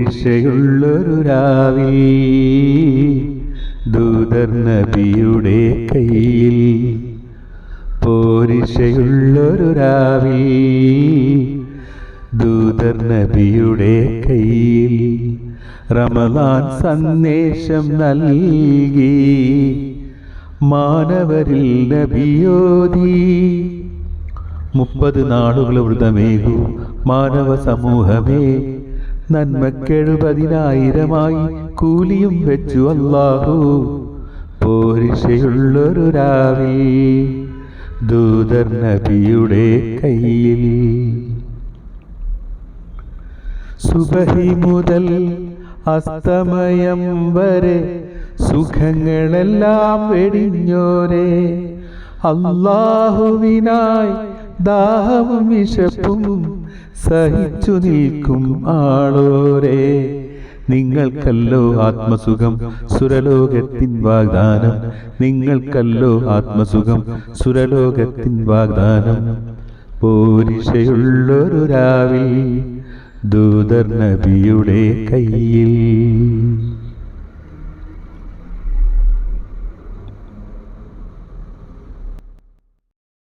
പോരിശയുള്ളൊരു രാവിൽ ദൂതർ നബിയുടെ കയ്യിൽ. പോരിശയുള്ളൊരു രാവിൽ ദൂതർ നബിയുടെ കയ്യിൽ. റമളാൻ സന്ദേശം നൽകി മാനവരിൽ നബിയോതി. 30 നാളുകൾ വ്രതമേകൂ മാനവ സമൂഹമേ, നന്മക്കെഴുപതിനായിരമായി കൂലിയും വെച്ചു അല്ലാഹു. പോരിശയുള്ളൊരു രാവിൽ ദൂതർ നബിയുടെ കയ്യിൽ. സുബഹി മുതൽ അസ്തമയം വരെ സുഖങ്ങളെല്ലാം വെടിഞ്ഞോരെ, അല്ലാഹുവിനായി ദാഹവും വിശപ്പും സഹിച്ചു നിൽക്കും ആളോരെ. നിങ്ങൾക്കല്ലോ ആത്മസുഖം സുരലോകത്തിൻ വാഗ്ദാനം. നിങ്ങൾക്കല്ലോ ആത്മസുഖം സുരലോകത്തിൻ വാഗ്ദാനം. പോരിശയുള്ളൊരു രാവിൽ ദൂതർ നബിയുടെ കയ്യിൽ.